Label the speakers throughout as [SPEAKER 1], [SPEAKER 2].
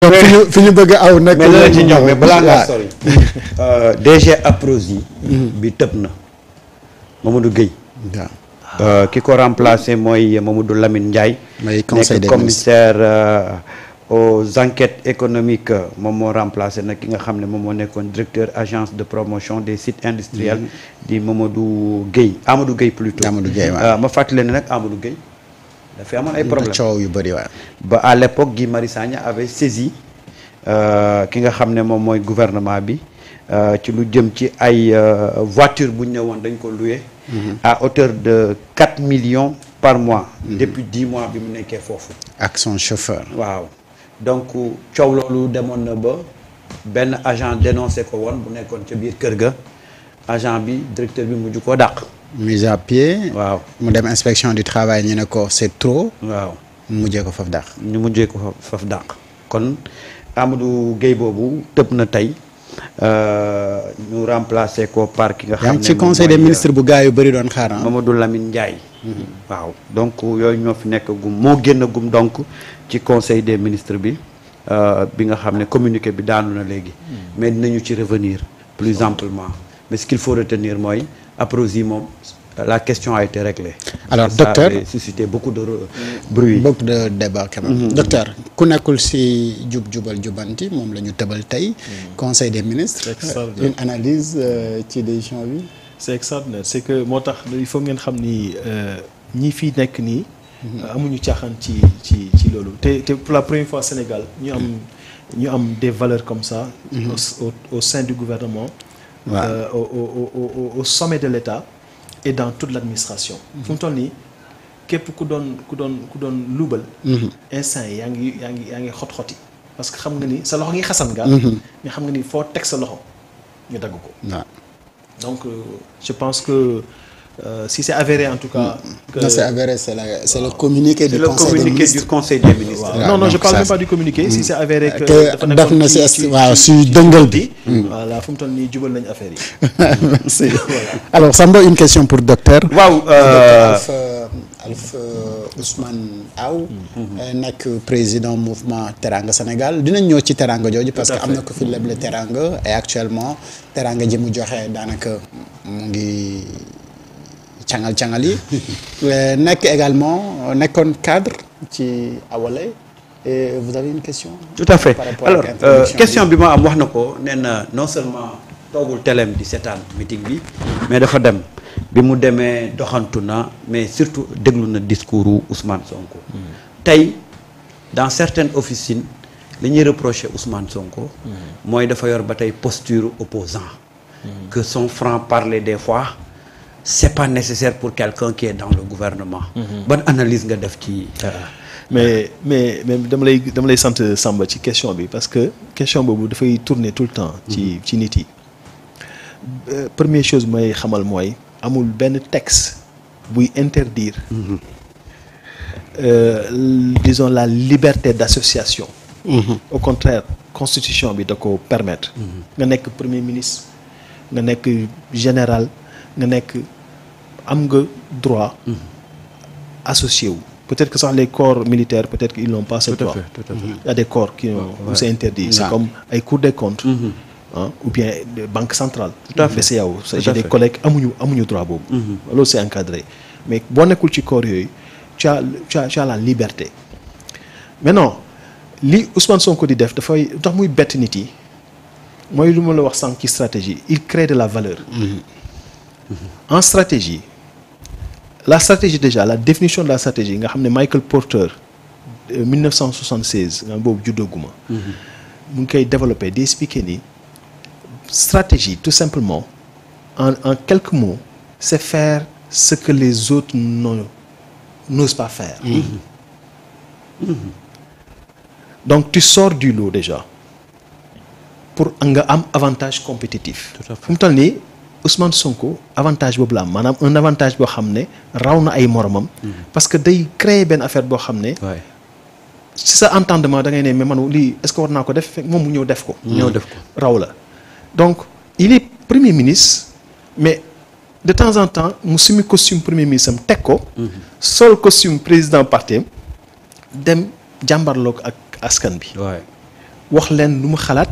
[SPEAKER 1] donc fi ñu bëgg aw nag.
[SPEAKER 2] mais dana ci ñëw mais balaa ngaa sori. DG APROSI bi tëb na Mamadou Gueye. waaw ki ko remplacé mooy Mamadou Lamine Ndiaye.
[SPEAKER 1] mooy conseil des
[SPEAKER 2] nekk commissaire aux enquêtes économiques moom moo remplacé nag ki nga xam ne moom moo nekkoon directeur agence de promotion des sites industriels di Mamadou Gueye Amadou Gueye plutôt.
[SPEAKER 1] Amadou Gueye waaw
[SPEAKER 2] ma fàttali ne nag Amadou Gueye. dafay amoon ay problème
[SPEAKER 1] coow yu bëri waaw.
[SPEAKER 2] ba à l'époque Guy Marius Sagna avait saisi ki nga xam ne moom mooy gouvernement bi ci lu jëm ci ay voiture bu ñu ne woon dañ ko loué. à hauteur de 4 millions par mois. depuis 10 mois bi mu nekkee foofu.
[SPEAKER 1] ak son chauffeur.
[SPEAKER 2] waaw donc coow loolu demoon na ba benn agent dénoncé ko woon bu nekkoon ca biir kër ga agent bi directeur bi mujj koo dàq.
[SPEAKER 1] mise à pied.
[SPEAKER 2] waaw
[SPEAKER 1] mu dem inspection du travail ñu ne ko c'est trop.
[SPEAKER 2] waaw
[SPEAKER 1] mu mujjee ko faf dàq.
[SPEAKER 2] ñu mujjee ko faf dàq. kon Amadou Gueye boobu tëb na tey ñu remplacé ko par ki nga xam ne.
[SPEAKER 1] yaa ngi ci conseil des ministres bu gaa yu bëri doon xaar
[SPEAKER 2] Mamadou Lamine Ndiaye. waaw donc yooyu ñoo fi nekk gum moo génn gum donc ci conseil des ministres bi nga xam ne communiqué bi daanu na léegi. mais dinañu ci revenir plus amplement mais ce qu'il faut retenir mooy APROSI moom la question a été réglée.
[SPEAKER 1] alors docteur
[SPEAKER 2] ça a suscité beaucoup de bruit.
[SPEAKER 1] beaucoup de débat quand même. Docteur ku nekkul si jubal jubanti moom la ñu tëbal tey. conseil des ministres. une analyse ci décision bi.
[SPEAKER 3] c'est extraordinaire c'est que moo tax il faut ngeen xam ni ñi fi nekk nii. amuñu caaxaan ci loolu te pour la première fois Sénégal ñu am des valeurs comme ça. au sein du gouvernement. au sommet de l'État et dans toute l'administration. fu mu toll nii képp ku doon luubal. instant yi yaa ngi xot-xoti parce que xam nga ni sa loxo ngi xasan nga. mais xam nga ni foo teg sa loxo ñu dagg ko. donc je pense que si c'est avéré en tout cas.
[SPEAKER 1] non c'est avéré c'est le communiqué du
[SPEAKER 2] conseil des ministres.
[SPEAKER 3] non je parle même pas du communiqué. si c'est avéré que
[SPEAKER 1] def na si waaw si dëngal bi.
[SPEAKER 3] voilà fu mu toll nii jubal nañu affaire yi.
[SPEAKER 1] merci alors Samba une question pour docteur.
[SPEAKER 2] waaw.
[SPEAKER 1] Alpha Ousmane Aw. nekk président mouvement Teranga Sénégal dinañ ñëw ci Teranga jooju. parce que am na ko fi leble Teranga et actuellement Teranga ji mu joxe daanaka mu ngi cangal yi. nekk également nekkoon cadre ci Awalé et vous avez une question.
[SPEAKER 2] tout à fait alors question bi ma am wax na ko nee na non seulement toogul teleem di seetaan meeting bi mais dafa dem. bi mu demee doxantu na mais surtout déglu na discours Ousmane Sonko. tey dans certaines officines li ñuy reprocher Ousmane Sonko. mooy dafa yor ba tey posture opposant que son franc-parler des fois c'est pas nécessaire pour quelqu'un qui est dans le gouvernement. bonne analyse nga def ci.
[SPEAKER 3] mais dama lay sant Samba ci question bi parce que question boobu dafay tourner tout le temps. ci nit yi. première chose mooy xamal mooy. amul benn texte buy interdire disons la liberté d'association. Au contraire constitution bi da ko permettre. nga nekk premier ministre nga nekk général nga nekk am nga droit associé wu peut-être que sax les corps militaires peut-être qu'ils n'ont pas ce droit.
[SPEAKER 2] Tout à fait.
[SPEAKER 3] Il y a des corps qui où c'est interdit. C'est comme ay Cour des comptes. Ou bien banque centrale.
[SPEAKER 2] Tout à fait.
[SPEAKER 3] BCEAO. J'ai des collègues amuñu droit boobu. loolu c'est encadré mais boo nekkul ci corps yooyu tu as la liberté. maintenant li Ousmane Sonko di def dafay tax muy bett nit yi mooy lu ma la wax sànq ci stratégie il crée de la valeur. en stratégie la stratégie déjà la définition de la stratégie nga xam ne Michael Porter 1976 nga boobu juddooguma. mu ngi koy développé di expliquer ni. stratégie tout simplement en quelques mots c'est faire ce que les autres n'osent pas faire. Donc tu sors du lot déjà pour nga am avantage compétitif. fu mu toll nii Ousmane Sonko avantage boobu la am maanaam un avantage boo xam ne raw na ay moromam. parce que day créer benn affaire boo xam ne. ci sa entendement da ngay ne mais man lii est-ce que war naa ko def moom mu ñëw def ko. raw la. donc il est premier ministre mais de temps en temps mu sumi costume premier ministre am teg ko. sol costume président parti dem jàmbarloog ak askan bi. wax leen lu mu xalaat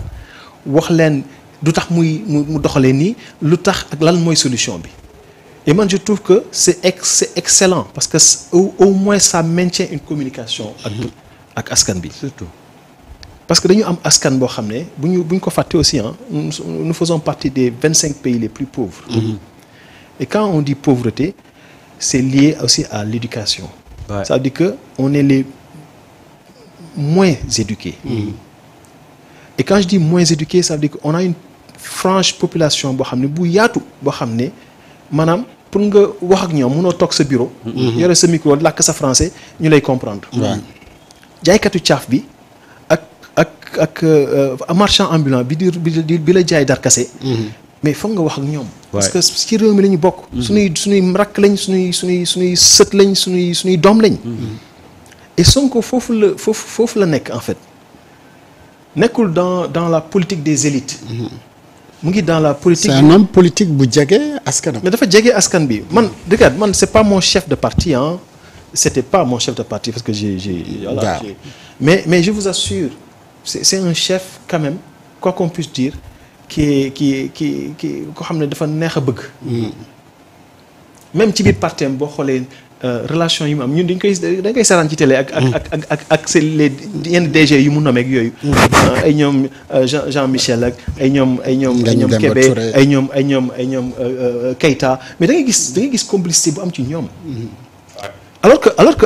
[SPEAKER 3] wax leen lu tax mu doxalee nii lu tax ak lan mooy solution bi et man je trouve que c'est excellent parce que au moins ça maintient une communication ak askan bi
[SPEAKER 2] surtout
[SPEAKER 3] parce que dañu am askan boo xam ne bu ñu ko fàtte aussi nous faisons partie des 25 pays les plus pauvres et quand on dit pauvreté c'est lié aussi à l'éducation ça veut dire que on est les moins éduqués et quand je dis moins éduqués ça veut dire que on a une frange population boo xam ne bu yaatu boo xam ne maanaam pour nga wax ak ñoom mënoo toog sa bureau yore sa micro làkk sa français ñu lay comprendre jaaykatu caaf bi ak marchand ambulant bi la jaay darkase mais foog nga wax ak ñoom parce que ci réew mi la ñu bokk suñuy rakk lañ suñuy sët lañ suñuy doom lañ et Sonko foofu la nekk en fait nekkul dans la politique des élites mu ngi dans la politique.
[SPEAKER 1] c'est un homme politique bu jege askanam.
[SPEAKER 3] mais dafa jege askan bi man regarde man c'est pas mon chef de parti c'était pas mon chef de parti parce que voilà mais je vous assure c'est un chef quand même quoi qu'on puisse dire qui ko xam ne dafa neex a bëgg. même ci biir parti am boo xoolee relation yi mu am ñun dañ koy saraan ci télé ak c'est les yenn DG yu mu nommé ak yooyu. ay ñoom Jean-Michel ak ay ñoom Kébé ay ñoom Keïta mais da ngay gis complicité bu am ci ñoom. alors que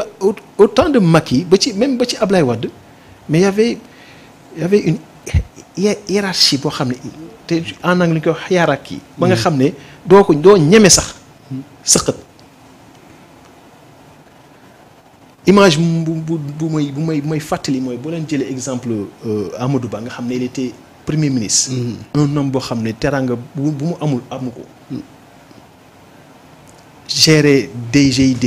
[SPEAKER 3] au temps de Macky ba ci Ablaye Wade mais y avait une hiérarchie boo xam ne te en anglais ñu koy wax hiérarchie ba nga xam ne doo ñeme sax sëqat. image bu may fàttali mooy boo leen jëlee exemple Amadou Ba nga xam ne il était premier ministre. un homme boo xam ne teraanga bu mu amu ko. gérer DGID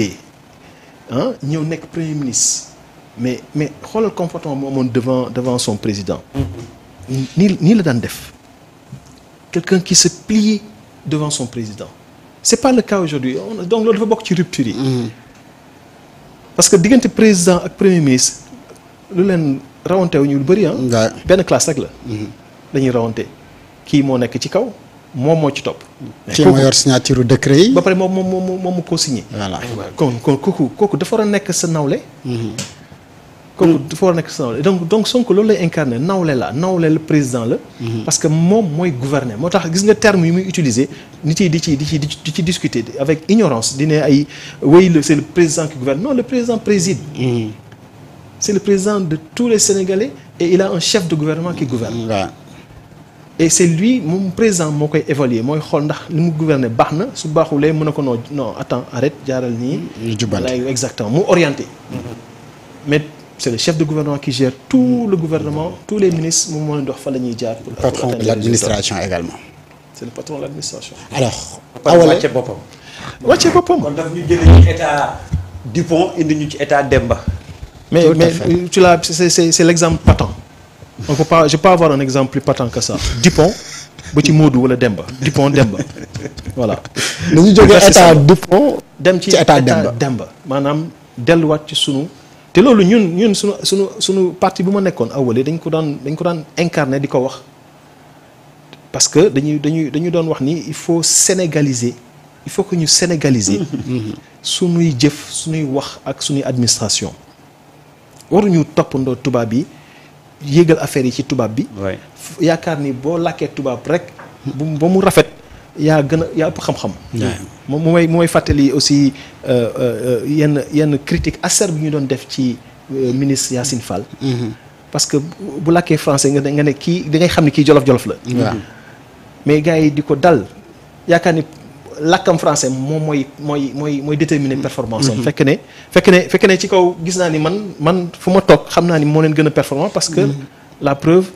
[SPEAKER 3] ñëw nekk premier ministre mais xoolal comportement mu amoon devant son président. nii la daan def quelqu'un qui se plie devant son président c'est pas le cas aujourd'hui donc loolu dafa bokk ci rupture yi. parce que diggante président ak premier ministre lu leen rawante wu ñu lu bëri benn classe rek la. dañuy rawante kii moo nekk ci kaw moom moo ci topp.
[SPEAKER 1] kii moo yor signature décret yi.
[SPEAKER 3] ba pare moom mu ko signé.
[SPEAKER 1] voilà
[SPEAKER 3] kon kooku dafa war a nekk sa nawle. kooku dafa war a nekk sa nawle donc Sonko loolu lay incarné nawle la président la. parce que moom mooy gouverner moo tax gis nga terme yi muy utiliser nit yi di ci discuter avec ignorance di ne ay c'est le président qui gouverne non le président préside. c'est le président de tous les Sénégalais et il a un chef de gouvernement qui gouverne. et c'est lui moom président moo koy évaluer mooy xool ndax li mu gouverner baax na su baaxulee mën na ko non attends arrête jaaral nii. exactement mu orienté. mais c'est le chef de gouvernement qui gère tout le gouvernement tous les ministres moom moo leen dox fa la ñuy jaar.
[SPEAKER 1] pour patron de l'administration également.
[SPEAKER 3] c'est le patron de l'administration.
[SPEAKER 1] alors.
[SPEAKER 2] wàcce boppam. kon daf ñu jëlee ci état Dupont indi ñu ci état Demba.
[SPEAKER 3] mais tu l'as c'est l'exemple patent. je peux avoir un exemple plus patent que ça Dupont ba ci Modou wala Demba Dupont Demba voilà.
[SPEAKER 1] dañu jógee état Dupont
[SPEAKER 3] dem ci état Demba maanaam delluwaat ci sunu. te loolu ñun sunu parti bu ma nekkoon awale dañ ko daan incarner di ko wax parce que dañu doon wax ni il faut sénégaliser il faut que ñu sénégaliser. sunuy jëf sunuy wax ak sunuy administration waruñu toppandoo tubaab yi. yéegal affaire yi ci tubaab bi. yaakaar ni boo làkkee tubaab rek. ba mu rafet yaa ëpp xam-xam. mu may fàttali aussi yenn critique acerbe bi ñu doon def ci ministre Yacine Fall. parce que bu làkkee français nga ne kii da ngay xam ni kii jolof la. mais gars yi di ko dal yaakaar ni làkkam français moom mooy déterminer performance am. fekk ne ci kaw gis naa ni man fu ma toog xam naa ni moo leen gën a performant parce que la preuve